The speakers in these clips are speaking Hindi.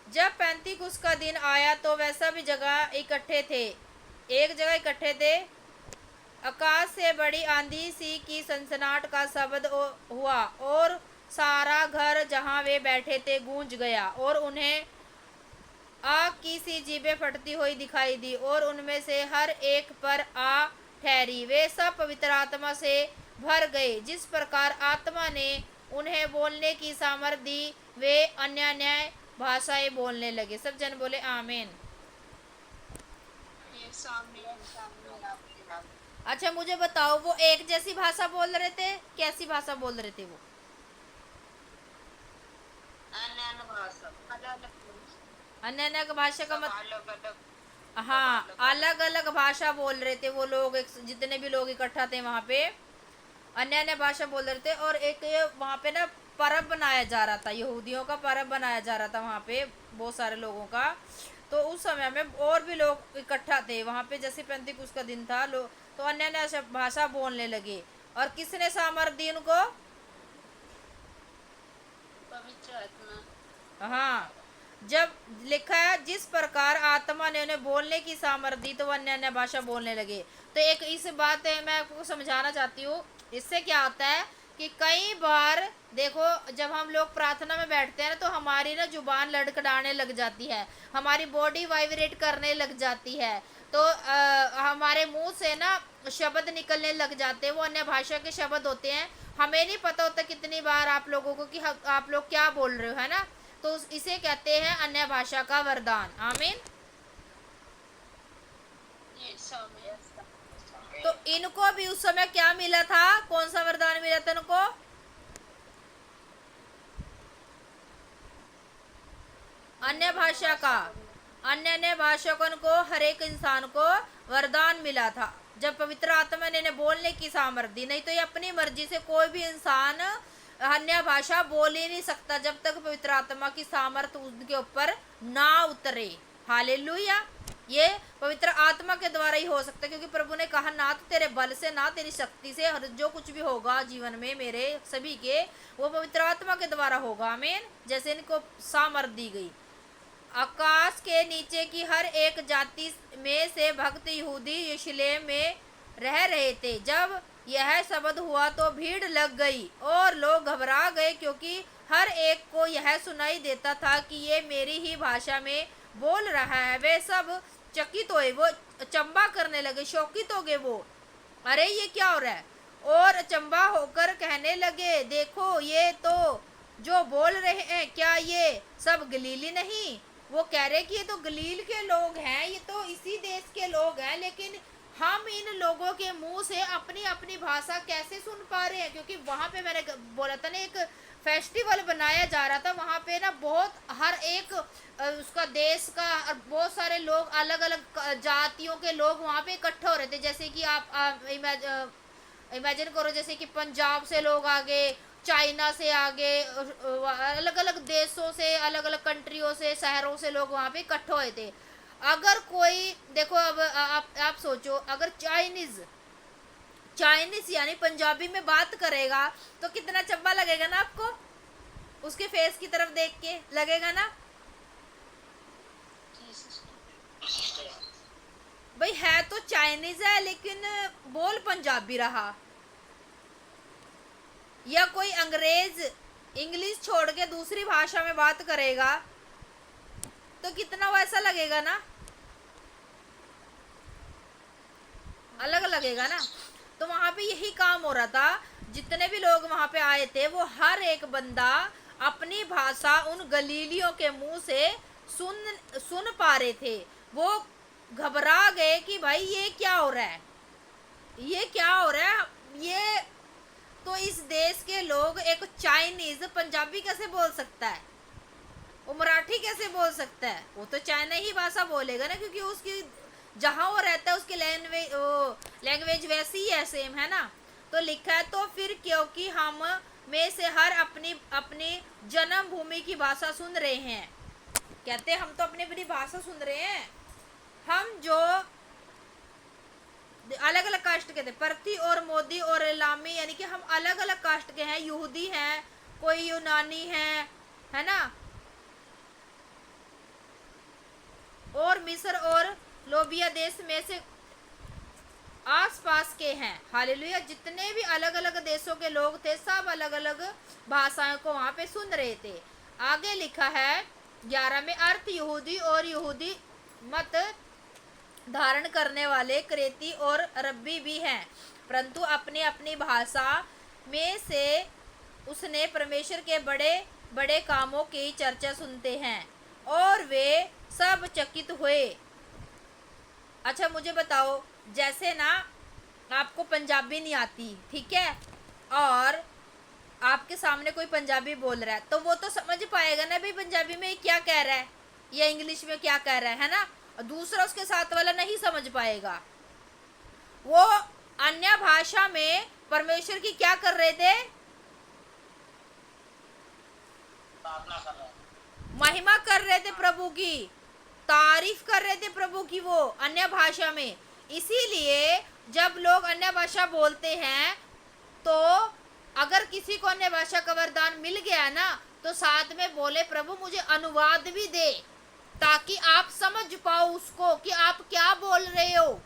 जब पैंतीकुस का दिन आया तो वह सब जगह इकट्ठे थे, एक जगह इकट्ठे थे। आकाश से बड़ी आंधी सी की सनसनाहट का शब्द हुआ और सारा घर जहां वे बैठे थे गूंज गया, और उन्हें आग की सी जीभें फटती हुई दिखाई दी और उनमें से हर एक पर आ ठहरी। वे सब पवित्र आत्मा से भर गए, जिस प्रकार आत्मा ने उन्हें बोलने की सामर्थ दी, वे अन्य अन्य भाषाएं बोलने लगे। सब जन बोले आमीन। अच्छा मुझे बताओ, वो एक जैसी भाषा बोल रहे थे, कैसी भाषा बोल रहे थे वो? अन्य अन्य भाषा का मतलब, हाँ अलग अलग भाषा बोल रहे थे वो लोग, जितने भी लोग इकट्ठा थे वहां पे अन्य अन्य भाषा बोल रहे थे। और एक ये वहां पे ना पर्व बनाया जा रहा था, यहूदियों का पर्व बनाया जा रहा था वहां पे, बहुत सारे लोगों का। तो उस समय में और भी लोग इकट्ठा थे वहां पे, जैसे पेंतिकुस्त का दिन था, लोग तो अन्य अन्य भाषा बोलने लगे। और किसने सामर्थ दी उनको? पवित्र आत्मा। हाँ, जब लिखा है जिस प्रकार आत्मा ने उन्हें बोलने की सामर्थ दी तो वह अन्य अन्य भाषा बोलने लगे। तो एक इस बात है मैं आपको समझाना चाहती हूँ, इससे क्या होता है कि कई बार देखो, जब हम लोग प्रार्थना में बैठते हैं ना, तो हमारी ना जुबान लड़खड़ाने लग जाती है, हमारी बॉडी वाइब्रेट करने लग जाती है। तो हमारे मुंह से ना शब्द निकलने लग जाते हैं, वो अन्य भाषा के शब्द होते हैं। हमें नहीं पता होता कितनी बार आप लोगों को कि आप लोग क्या बोल रहे हो, है ना। तो इसे कहते हैं अन्य भाषा का वरदान। आमीन। तो इनको भी उस समय क्या मिला था? कौन सा वरदान मिला था इनको? अन्य भाषा का। अन्य अन्य भाषकों को हर एक इंसान को वरदान मिला था जब पवित्र आत्मा ने इन्हें बोलने की सामर्थ्य दी। नहीं तो ये अपनी मर्जी से कोई भी इंसान अन्य भाषा बोल ही नहीं सकता जब तक पवित्र आत्मा की सामर्थ्य उनके ऊपर ना उतरे। हालेलुया। ये पवित्र आत्मा के द्वारा ही हो सकता है, क्योंकि प्रभु ने कहा ना तो तेरे बल से ना तेरी शक्ति से, हर जो कुछ भी होगा जीवन में मेरे सभी के, वो पवित्र आत्मा के द्वारा होगा। आमीन। जैसे इनको सामर्थ्य दी गई। आकाश के नीचे की हर एक जाति में से भक्त यहूदी यरूशलेम में रह रहे थे। जब यह शब्द हुआ तो भीड़ लग गई और लोग घबरा गए, क्योंकि हर एक को यह सुनाई देता था कि ये मेरी ही भाषा में बोल रहा है। वे सब चकित हुए, वो चंबा करने लगे, शौकित हो गए वो, अरे ये क्या हो रहा है। और अचंबा होकर कहने लगे, देखो ये तो जो बोल रहे हैं, क्या ये सब गलीली नहीं? वो कह रहे कि ये तो गलील के लोग हैं, ये तो इसी देश के लोग हैं, लेकिन हम इन लोगों के मुंह से अपनी अपनी भाषा कैसे सुन पा रहे हैं? क्योंकि वहां पे मैंने बोला था ना, एक फेस्टिवल बनाया जा रहा था वहां पे ना, बहुत हर एक उसका देश का बहुत सारे लोग, अलग अलग जातियों के लोग वहां पे इकट्ठे हो रहे थे। जैसे कि आप इमेजिन करो, जैसे कि पंजाब से लोग आ गए, चाइना से आ गए, अलग अलग देशों से, अलग अलग कंट्रियों से, शहरों से लोग वहां पे इकट्ठे हुए थे। अगर कोई देखो, अब आप सोचो, अगर चाइनीज चाइनीज यानी पंजाबी में बात करेगा तो कितना चब्बा लगेगा ना आपको, उसके फेस की तरफ देख के लगेगा ना। भाई है तो चाइनीज है, लेकिन बोल पंजाबी रहा। या कोई अंग्रेज इंग्लिश छोड़ के दूसरी भाषा में बात करेगा तो कितना वैसा लगेगा ना, अलग लगेगा ना। तो वहां पे यही काम हो रहा था, जितने भी लोग वहां पे आए थे वो हर एक बंदा अपनी भाषा उन गलीलियों के मुंह से सुन सुन पा रहे थे। वो घबरा गए कि भाई ये क्या हो रहा है, ये क्या हो रहा है। ये तो इस देश के लोग, एक चाइनीज पंजाबी कैसे बोल सकता है, वो मराठी कैसे बोल सकता है? वो तो चाइना ही भाषा बोलेगा ना, क्योंकि उसकी जहां वो रहता है उसकी लैंग्वेज वैसी ही है, सेम है ना। तो लिखा है, तो फिर क्योंकि हम में से हर अपनी अपनी जन्मभूमि की भाषा सुन रहे हैं, कहते हम तो अपनी अपनी भाषा सुन रहे हैं। हम जो अलग अलग कास्ट के थे, परती और मोदी और इलामी, यानी कि हम अलग अलग कास्ट के हैं, यहूदी हैं, कोई यूनानी है ना, मिस्र और लोबिया देश में से आसपास के हैं। हालेलुया। जितने भी अलग अलग देशों के लोग थे, सब अलग अलग भाषाओं को वहां पे सुन रहे थे। आगे लिखा है 11 में, अर्थ यहूदी और यहूदी मत धारण करने वाले क्रेती और अरबी भी हैं, परंतु अपनी अपनी भाषा में से उसने परमेश्वर के बड़े बड़े कामों की चर्चा सुनते हैं और वे सब चकित हुए। अच्छा मुझे बताओ, जैसे ना आपको पंजाबी नहीं आती, ठीक है, और आपके सामने कोई पंजाबी बोल रहा है, तो वो तो समझ पाएगा ना भाई पंजाबी में क्या कह रहा है या इंग्लिश में क्या कह रहा है ना। और दूसरा उसके साथ वाला नहीं समझ पाएगा। वो अन्य भाषा में परमेश्वर की क्या कर रहे थे? महिमा कर रहे थे, प्रभु की तारीफ कर रहे थे, प्रभु की, वो अन्य भाषा में। इसीलिए जब लोग अन्य भाषा बोलते हैं तो अगर किसी को अन्य भाषा का वरदान मिल गया ना, तो साथ में बोले प्रभु मुझे अनुवाद भी दे, ताकि आप समझ पाओ उसको कि आप क्या बोल रहे हो।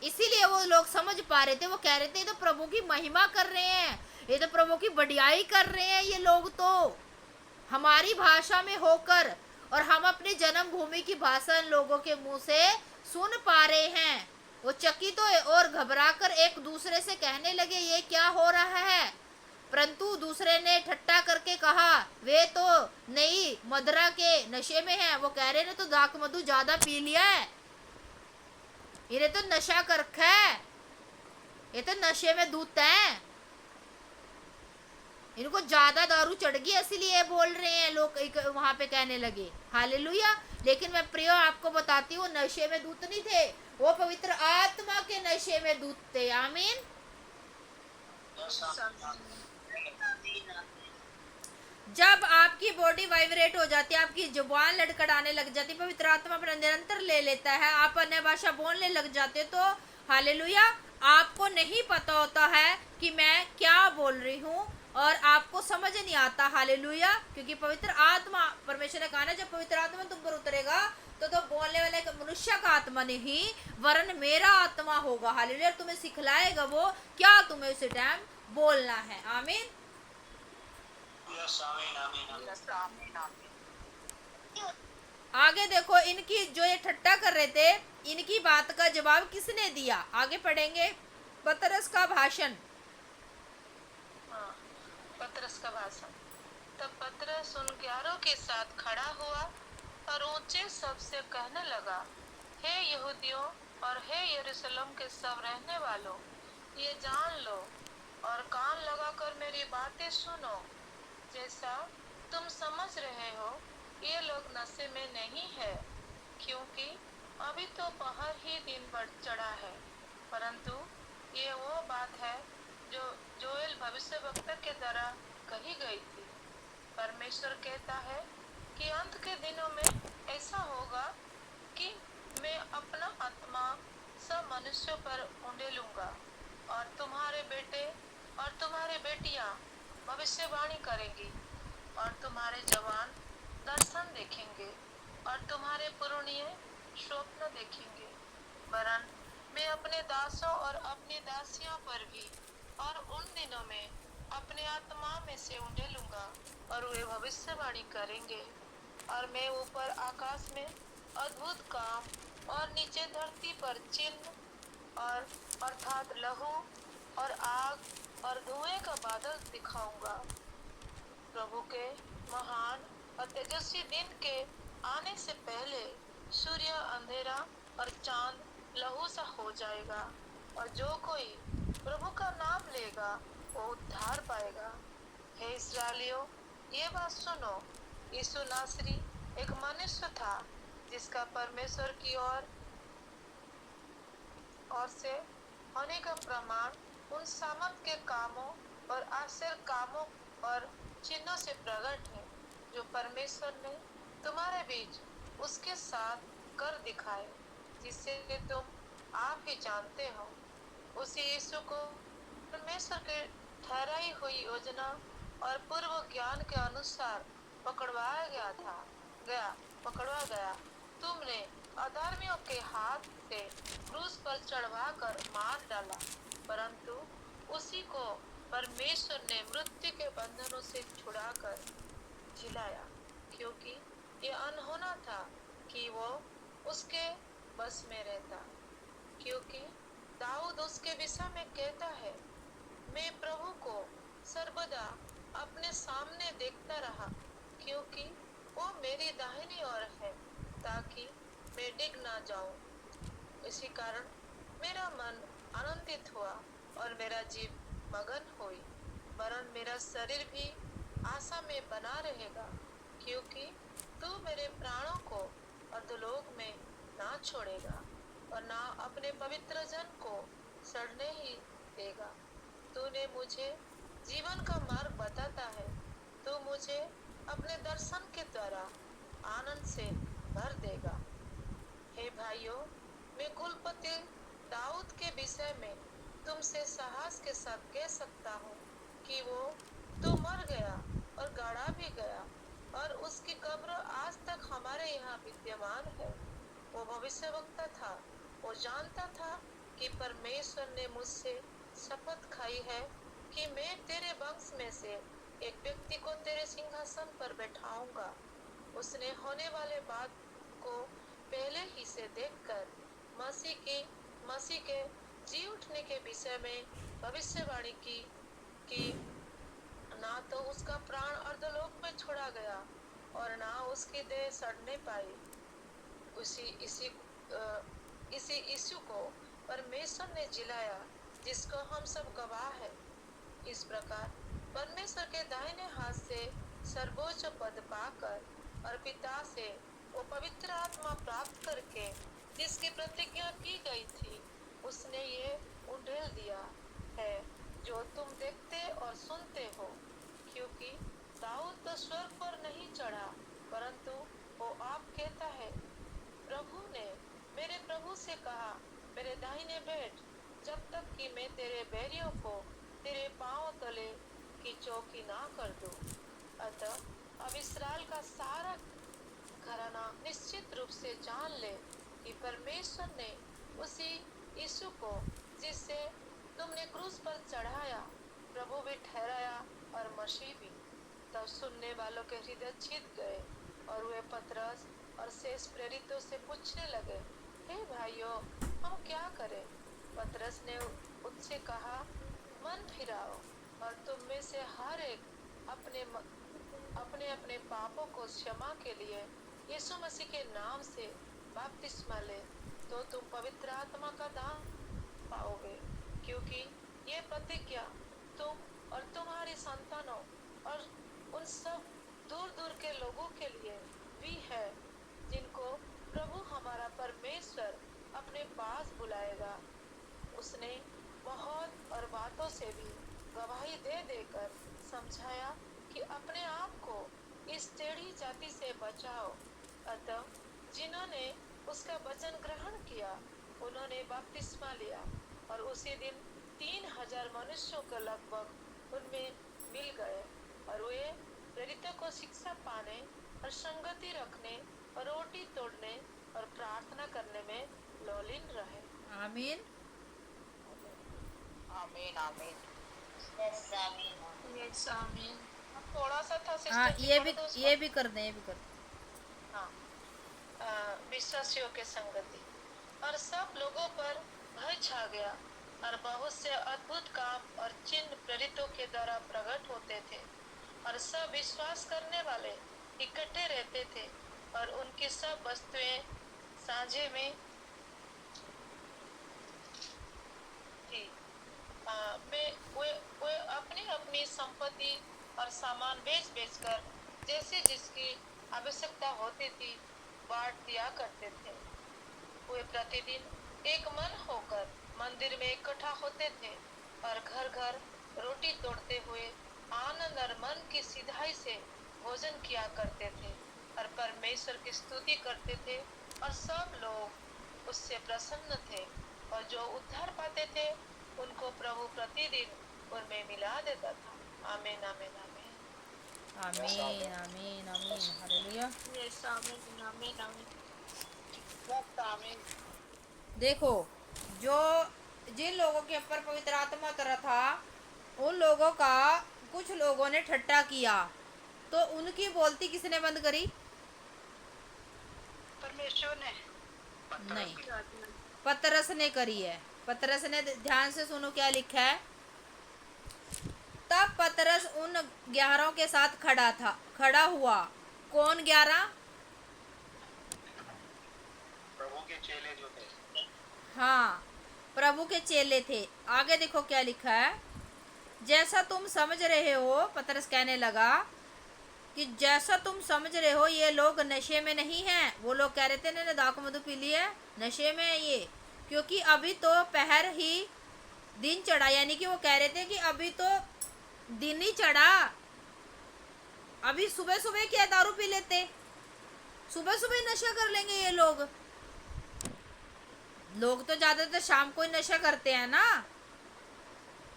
इसीलिए वो लोग समझ पा रहे थे। वो कह रहे थे ये तो प्रभु की महिमा कर रहे हैं, ये तो प्रभु की बढ़ियाई कर रहे हैं ये लोग, तो हमारी भाषा में होकर, और हम अपनी जन्मभूमि की भाषा इन लोगों के मुंह से सुन पा रहे हैं। वो चकित हुए और घबराकर एक दूसरे से कहने लगे ये क्या हो रहा है। परंतु दूसरे ने ठट्ठा करके कहा वे तो नई मदिरा के नशे में हैं। वो कह रहे ने तो दाक मधु ज्यादा पी लिया है, इन्हें तो नशा कर रखा है, ये तो नशे में दूत है, इनको ज्यादा दारू चढ़ गई इसलिए बोल रहे हैं लोग, वहां पे कहने लगे। हालेलुया। लेकिन मैं प्रिय आपको बताती हूँ, नशे में दूत नहीं थे, वो पवित्र आत्मा के नशे में दूत थे। आमीन। जब आपकी बॉडी वाइब्रेट हो जाती है, आपकी जुबान लड़खड़ाने लग जाती है, पवित्र आत्मा अपना निरंतर ले लेता है, आप अन्य भाषा बोलने लग जाते, तो हालेलुया, आपको नहीं पता होता है कि मैं क्या बोल रही हूँ और आपको समझ नहीं आता। हालेलुया। क्योंकि पवित्र आत्मा, परमेश्वर ने कहा ना जब पवित्र आत्मा तुम पर उतरेगा तो बोलने वाले मनुष्य का आत्मा नहीं वरन मेरा आत्मा होगा। हालेलुया। तुम्हें सिखलाएगा वो क्या तुम्हें उस टाइम बोलना है। आमीन। आगे देखो, इनकी जो ये ठट्टा कर रहे थे, इनकी बात का जवाब किसने दिया? आगे पढ़ेंगे। पतरस का भाषण। पतरस का भाषण। तब पतरस उन 11 के साथ खड़ा हुआ और ऊंचे शब्द से कहने लगा, हे यहूदियों और हे यरूशलेम के सब रहने वालों, ये जान लो और कान लगाकर मेरी बातें सुनो। जैसा तुम समझ रहे हो ये लोग नशे में नहीं है, क्योंकि अभी तो पहर ही दिन बढ़ चढ़ा है, परंतु ये वो बात है जो जोएल भविष्यवक्ता के द्वारा कही गई थी। परमेश्वर कहता है कि अंत के दिनों में ऐसा होगा कि मैं अपना आत्मा सब मनुष्यों पर उंडेलूंगा और तुम्हारे बेटे और तुम्हारी बेटियां भविष्यवाणी करेंगी और तुम्हारे जवान दर्शन देखेंगे और तुम्हारे पुरनिये स्वप्न देखेंगे। वरन मैं अपने दासों और अपनी दासियों पर भी और उन दिनों में अपने आत्मा में से उंडेलूंगा और वे भविष्यवाणी करेंगे। और मैं ऊपर आकाश में अद्भुत काम और नीचे धरती पर चिन्ह और अर्थात लहू और आग और धुएं का बादल दिखाऊंगा। प्रभु के महान और तेजस्वी दिन के आने से पहले सूर्य अंधेरा और चांद लहू सा हो जाएगा और जो कोई प्रभु का नाम लेगा वो उद्धार पाएगा। हे इस्राएलियों, ये बात सुनो, यीशु नासरी एक मनुष्य था जिसका परमेश्वर की ओर से होने का प्रमाण उन सामर्थ के कामों और आश्चर्य कामों और चिन्हों से प्रकट है जो परमेश्वर ने तुम्हारे बीच उसके साथ कर दिखाए, जिससे तुम आप ही जानते हो। उसी यीशु को परमेश्वर के ठहराई हुई योजना और पूर्व ज्ञान के अनुसार पकड़वा गया, तुमने अधर्मियों के हाथ से क्रूस पर चढ़वाकर मार डाला, परंतु उसी को परमेश्वर ने मृत्यु के बंधनों से छुड़ाकर जिलाया, क्योंकि ये अनहोना था कि वो उसके बस में रहता। क्योंकि दाऊद उसके विषय में कहता है, मैं प्रभु को सर्वदा अपने सामने देखता रहा, क्योंकि वो मेरी दाहिनी ओर है, ताकि मैं डिग ना जाऊं। इसी कारण मेरा मन आनंदित हुआ और मेरा जीव मगन हुई, वरन मेरा शरीर भी आशा में बना रहेगा, क्योंकि तू मेरे प्राणों को अधोलोक में ना छोड़ेगा और ना अपने पवित्र जन को सड़ने ही देगा। तूने मुझे जीवन का मार्ग बताता है, तू मुझे अपने दर्शन के द्वारा आनंद से भर देगा। हे भाइयों, मैं कुलपति दाऊद के विषय में तुमसे साहस के साथ कह सकता हूँ कि वो तो मर गया और गाड़ा भी गया, और उसकी कब्र आज तक हमारे यहाँ विद्यमान है। वो भविष्यवक्ता था, वो जानता था कि परमेश्वर ने मुझसे शपथ खाई है कि मैं तेरे वंश में से एक व्यक्ति को तेरे सिंहासन पर बैठाऊंगा। उसने होने वाले बात को पहले ही से देखकर मसीह के जी उठने के विषय में भविष्यवाणी की कि ना तो उसका प्राण अर्धलोक में छोड़ा गया और ना उसकी देह सड़ने पाई। इसी यीशु को परमेश्वर ने जिलाया, जिसको हम सब गवाह है। इस प्रकार परमेश्वर के दाहिने हाथ से सर्वोच्च पद पाकर और पिता से वो पवित्र आत्मा प्राप्त करके जिसकी प्रतिज्ञा की गई थी, उसने ये उंडेल दिया है जो तुम देखते और सुनते हो। क्योंकि दाऊद तो स्वर्ग पर नहीं चढ़ा, परंतु वो आप कहता है, प्रभु ने मेरे प्रभु से कहा, मेरे दाहिने बैठ, जब तक कि मैं तेरे बैरियों को तेरे पांव तले की चौकी ना कर दूं। अतः अब इस्राएल का सारा घराना निश्चित रूप से जान ले कि परमेश्वर ने उसी यीशु को, जिससे तुमने क्रूस पर चढ़ाया, प्रभु भी ठहराया और मसीह भी। तब सुनने वालों के हृदय छिद गए और वे पतरस और शेष प्रेरितों से पूछने लगे, हे भाइयों, हम क्या करें? पतरस ने उनसे कहा, मन फिराओ और तुम में से हर एक अपने अपने पापों को क्षमा के लिए यीशु मसीह के नाम से बपतिस्मा ले, तो तुम पवित्र आत्मा का दान पाओगे। क्योंकि ये प्रतिज्ञा तुम और तुम्हारी संतानों और उन सब दूर दूर के लोगों के लिए भी है, जिनको प्रभु हमारा परमेश्वर अपने पास बुलाएगा। उसने बहुत और बातों से भी गवाही दे देकर समझाया कि अपने आप को इस टेढ़ी जाति से बचाओ। अतः जिन्होंने उसका वचन ग्रहण किया, उन्होंने बपतिस्मा लिया और उसी दिन 3000 मनुष्यों के लगभग उनमें मिल गए, और वे प्रेरितों को शिक्षा पाने और संगति रखने और रोटी तोड़ने और प्रार्थना करने में लोलीन रहे। आमीन। आमीन आमीन। यस आमीन। यस आमीन। थोड़ा सा था हाँ, सिस्टर जी, ये पढ़ भी दो उसको। ये भी कर दें, ये भी कर दें। हाँ, विश्वासियों के संगति और सब लोगों पर भय छा गया, और बहुत से अद्भुत काम और चिन्ह प्रेरितों के द्वारा प्रकट होते थे, और सब विश्वास करने वाले इकट्ठे रहते थे, और उनकी सब वस्तुएं साझे में थी। वे अपनी अपनी संपत्ति और सामान बेच बेचकर जैसे जिसकी आवश्यकता होती थी बांट दिया करते थे। वे प्रतिदिन एक मन होकर मंदिर में इकट्ठा होते थे और घर घर रोटी तोड़ते हुए आनंद और मन की सिधाई से भोजन किया करते थे और परमेश्वर की स्तुति करते थे, और सब लोग उससे प्रसन्न थे, और जो उद्धार पाते थे उनको प्रभु प्रतिदिन उनमें मिला देता था। आमीन आमीन आमीन। आमीन आमीन आमीन। हालेलुया। यस आमीन आमीन आमीन। Yes, आमीन। देखो, जो जिन लोगों के ऊपर पवित्र आत्मा उतरा था, उन लोगों का कुछ लोगों ने ठट्टा किया, तो उनकी बोलती किसने बंद करी? परमेश्वर ने नहीं, की आत्मा। पतरस ने करी है। पतरस ने, ध्यान से सुनो क्या लिखा है। तब पतरस उन 11 के साथ खड़ा हुआ। कौन 11? प्रभु के चेले जो थे। हाँ, प्रभु के चेले थे। आगे देखो क्या लिखा है। जैसा तुम समझ रहे हो, पतरस कहने लगा कि जैसा तुम समझ रहे हो, ये लोग नशे में नहीं हैं। वो लोग कह रहे थे इन्होंने दारू मधु पी ली है, नशे में है ये, क्योंकि अभी तो पहर ही दिन चढ़ा। यानी कि वो कह रहे थे कि अभी तो दिन ही चढ़ा, अभी सुबह सुबह क्या दारू पी लेते, सुबह सुबह नशा कर लेंगे ये लोग। लोग तो ज्यादातर शाम को ही नशा करते हैं ना,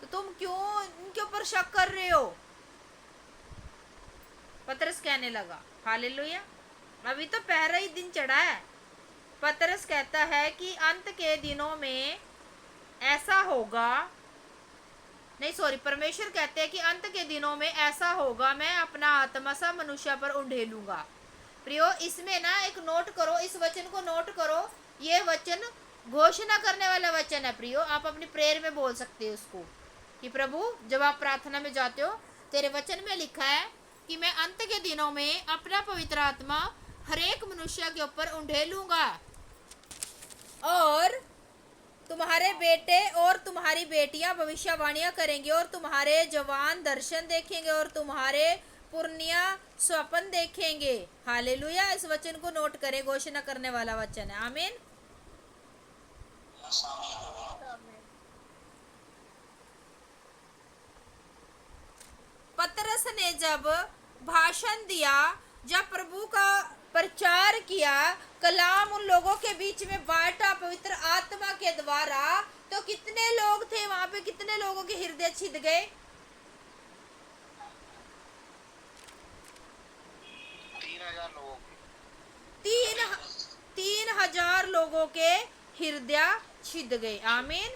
तो तुम क्यों इनके ऊपर शक कर रहे हो? पतरस कहने लगा। हालेलुया। अभी तो पहला ही दिन चढ़ा है। पतरस कहता है कि अंत के दिनों में ऐसा होगा, नहीं सॉरी, परमेश्वर कहते हैं कि अंत के दिनों में ऐसा होगा, मैं अपना आत्मा सा मनुष्य पर उंडेलूंगा। प्रियो, इसमें ना एक नोट करो, इस वचन को नोट करो। ये वचन घोषणा करने वाला वचन है प्रियो। आप अपनी प्रेयर में बोल सकते हो उसको कि प्रभु, जब आप प्रार्थना में जाते हो, तेरे वचन में लिखा है कि मैं अंत के दिनों में अपना पवित्र आत्मा हरेक मनुष्य के ऊपर उंडेलूंगा, और तुम्हारे बेटे और तुम्हारी बेटियां भविष्यवाणियां करेंगे, और तुम्हारे जवान दर्शन देखेंगे, और तुम्हारे पुरनिया स्वप्न देखेंगे। हालेलुया। इस वचन को नोट करें, घोषणा करने वाला वचन है। आमीन। पतरस ने जब भाषण दिया, जब प्रभु का प्रचार किया, कलाम उन लोगों के बीच में बांटा पवित्र आत्मा के द्वारा, तो कितने लोग थे वहां पे? कितने लोगों के हृदय छिद गए? 3000 लोगों के। तीन 3000 लोगों के हृदय छिद गए। आमीन।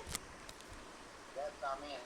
Yes, आमीन।